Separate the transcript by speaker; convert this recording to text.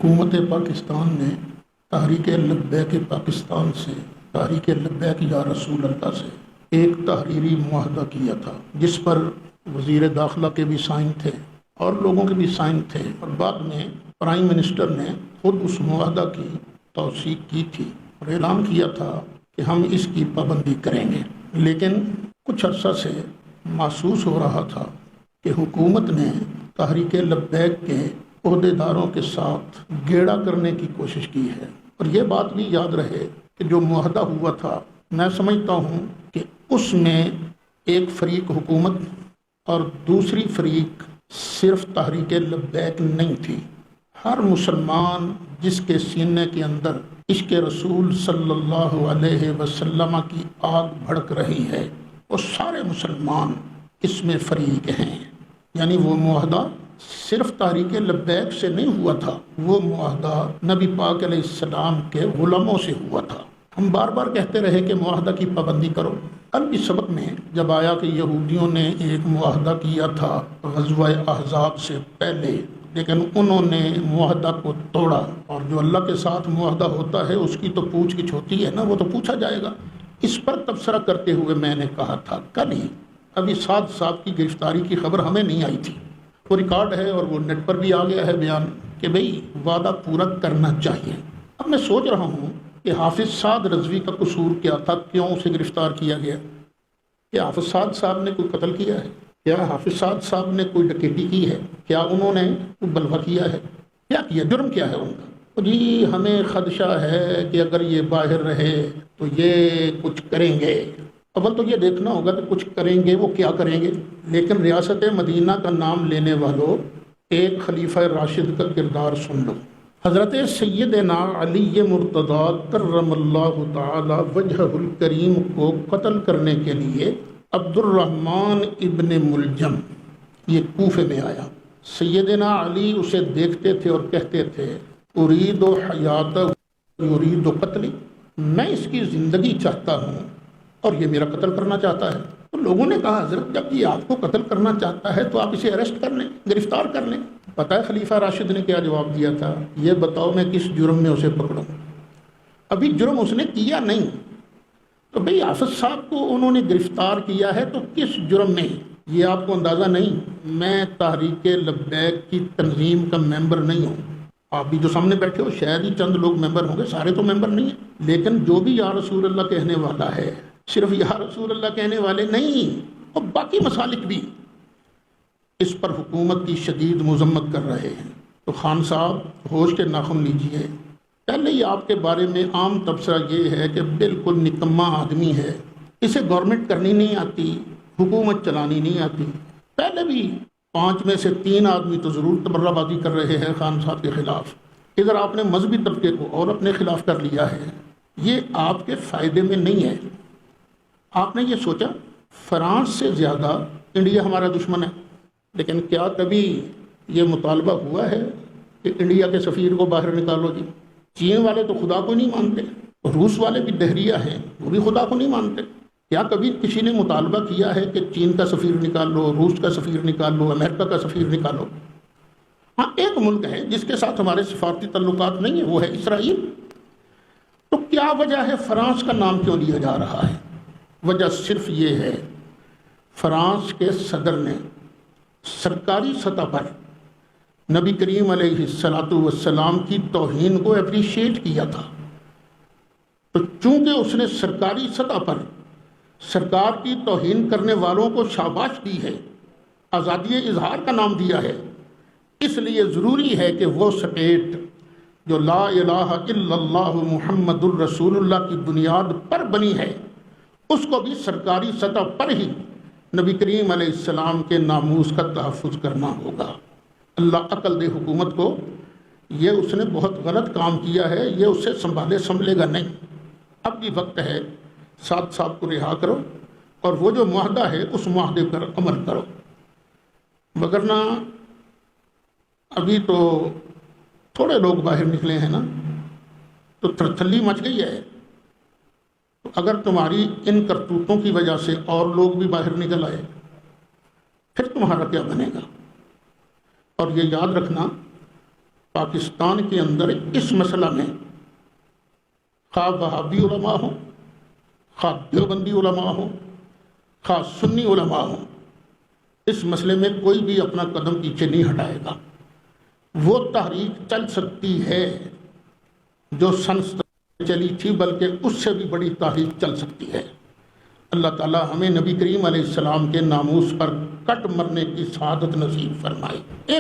Speaker 1: حکومت پاکستان نے تحریک لبیک پاکستان سے تحریک لبیک یا رسول اللہ سے ایک تحریری معاہدہ کیا تھا، جس پر وزیر داخلہ کے بھی سائن تھے اور لوگوں کے بھی سائن تھے، اور بعد میں پرائم منسٹر نے خود اس معاہدہ کی توثیق کی تھی اور اعلان کیا تھا کہ ہم اس کی پابندی کریں گے۔ لیکن کچھ عرصہ سے محسوس ہو رہا تھا کہ حکومت نے تحریک لبیک کے عہدیداروں کے ساتھ گیڑا کرنے کی کوشش کی ہے، اور یہ بات بھی یاد رہے کہ جو معاہدہ ہوا تھا، میں سمجھتا ہوں کہ اس میں ایک فریق حکومت اور دوسری فریق صرف تحریک لبیک نہیں تھی۔ ہر مسلمان جس کے سینے کے اندر عشق رسول صلی اللہ علیہ وسلم کی آگ بھڑک رہی ہے، وہ سارے مسلمان اس میں فریق ہیں۔ یعنی وہ معاہدہ صرف تحریک لبیک سے نہیں ہوا تھا، وہ معاہدہ نبی پاک علیہ السلام کے غلاموں سے ہوا تھا۔ ہم بار بار کہتے رہے کہ معاہدہ کی پابندی کرو۔ کل بھی سبق میں جب آیا کہ یہودیوں نے ایک معاہدہ کیا تھا غزوہ احزاب سے پہلے، لیکن انہوں نے معاہدہ کو توڑا، اور جو اللہ کے ساتھ معاہدہ ہوتا ہے اس کی تو پوچھ گچھ ہوتی ہے نا، وہ تو پوچھا جائے گا۔ اس پر تبصرہ کرتے ہوئے میں نے کہا تھا کل ہی، ابھی سعد صاحب کی گرفتاری کی خبر ہمیں نہیں آئی تھی، وہ ریکارڈ ہے اور وہ نیٹ پر بھی آ گیا ہے بیان کہ بھئی وعدہ پورا کرنا چاہیے۔ اب میں سوچ رہا ہوں کہ حافظ سعد رضوی کا قصور کیا تھا، کیوں اسے گرفتار کیا گیا؟ کیا حافظ سعد صاحب نے کوئی قتل کیا ہے؟ کیا حافظ سعد صاحب نے کوئی ڈکیتی کی ہے؟ کیا انہوں نے کوئی بلوہ کیا ہے؟ کیا کیا؟ جرم کیا ہے ان کا؟ جی ہمیں خدشہ ہے کہ اگر یہ باہر رہے تو یہ کچھ کریں گے۔ اول تو یہ دیکھنا ہوگا کہ کچھ کریں گے وہ کیا کریں گے۔ لیکن ریاست مدینہ کا نام لینے والوں ایک خلیفہ راشد کا کردار سن لو۔ حضرت سیدنا علی مرتضیٰ کرم اللہ تعالی وجہہ الکریم کو قتل کرنے کے لیے عبد الرحمن ابن ملجم یہ کوفے میں آیا۔ سیدنا علی اسے دیکھتے تھے اور کہتے تھے ارید و حیات ارید و قتلی، میں اس کی زندگی چاہتا ہوں اور یہ میرا قتل کرنا چاہتا ہے۔ تو لوگوں نے کہا حضرت جب یہ آپ کو قتل کرنا چاہتا ہے تو آپ اسے اریسٹ کر لیں، گرفتار کر لیں۔ پتہ ہے خلیفہ راشد نے کیا جواب دیا تھا؟ یہ بتاؤ میں کس جرم میں اسے پکڑوں؟ ابھی جرم اس نے کیا نہیں، تو بھئی حافظ صاحب کو انہوں نے گرفتار کیا ہے تو کس جرم میں؟ یہ آپ کو اندازہ نہیں، میں تحریک لبیک کی تنظیم کا ممبر نہیں ہوں۔ آپ بھی جو سامنے بیٹھے ہو شاید ہی چند لوگ ممبر ہوں گے، سارے تو ممبر نہیں ہیں، لیکن جو بھی یا رسول اللہ کہنے والا ہے، صرف یا رسول اللہ کہنے والے نہیں، اور باقی مسالک بھی اس پر حکومت کی شدید مذمت کر رہے ہیں۔ تو خان صاحب ہوش کے ناخن لیجئے۔ پہلے ہی آپ کے بارے میں عام تبصرہ یہ ہے کہ بالکل نکما آدمی ہے، اسے گورنمنٹ کرنی نہیں آتی، حکومت چلانی نہیں آتی۔ پہلے بھی 5 میں سے 3 آدمی تو ضرور تبرہ بازی کر رہے ہیں خان صاحب کے خلاف۔ ادھر آپ نے مذہبی طبقے کو اور اپنے خلاف کر لیا ہے، یہ آپ کے فائدے میں نہیں ہے۔ آپ نے یہ سوچا فرانس سے زیادہ انڈیا ہمارا دشمن ہے، لیکن کیا کبھی یہ مطالبہ ہوا ہے کہ انڈیا کے سفیر کو باہر نکالو؟ جی چین والے تو خدا کو نہیں مانتے، روس والے بھی دہریہ ہیں، وہ بھی خدا کو نہیں مانتے۔ کیا کبھی کسی نے مطالبہ کیا ہے کہ چین کا سفیر نکال لو، روس کا سفیر نکال لو، امریکہ کا سفیر نکالو؟ ہاں ایک ملک ہے جس کے ساتھ ہمارے سفارتی تعلقات نہیں ہیں، وہ ہے اسرائیل۔ تو کیا وجہ ہے فرانس کا نام کیوں لیا جا رہا ہے؟ وجہ صرف یہ ہے فرانس کے صدر نے سرکاری سطح پر نبی کریم علیہ السلام کی توہین کو اپریشیٹ کیا تھا، تو چونکہ اس نے سرکاری سطح پر سرکار کی توہین کرنے والوں کو شاباش دی ہے، آزادی اظہار کا نام دیا ہے، اس لیے ضروری ہے کہ وہ سٹیٹ جو لا الہ الا اللہ محمد الرسول اللہ کی بنیاد پر بنی ہے، اس کو بھی سرکاری سطح پر ہی نبی کریم علیہ السلام کے ناموس کا تحفظ کرنا ہوگا۔ اللہ عقل دے حکومت کو، یہ اس نے بہت غلط کام کیا ہے، یہ اسے سنبھلے گا نہیں۔ اب بھی وقت ہے، سعد صاحب کو رہا کرو اور وہ جو معاہدہ ہے اس معاہدے پر عمل کرو، وگرنہ ابھی تو تھوڑے لوگ باہر نکلے ہیں نا، تو تھرتھلی مچ گئی ہے۔ تو اگر تمہاری ان کرتوتوں کی وجہ سے اور لوگ بھی باہر نکل آئے پھر تمہارا کیا بنے گا؟ اور یہ یاد رکھنا پاکستان کے اندر اس مسئلہ میں خواہ وہابی علماء ہوں، خواہ دیوبندی علماء ہوں، خواہ سنی علماء ہوں، اس مسئلے میں کوئی بھی اپنا قدم پیچھے نہیں ہٹائے گا۔ وہ تحریک چل سکتی ہے جو سن چلی تھی، بلکہ اس سے بھی بڑی تحریک چل سکتی ہے۔ اللہ تعالی ہمیں نبی کریم علیہ السلام کے ناموس پر کٹ مرنے کی سعادت نصیب فرمائے۔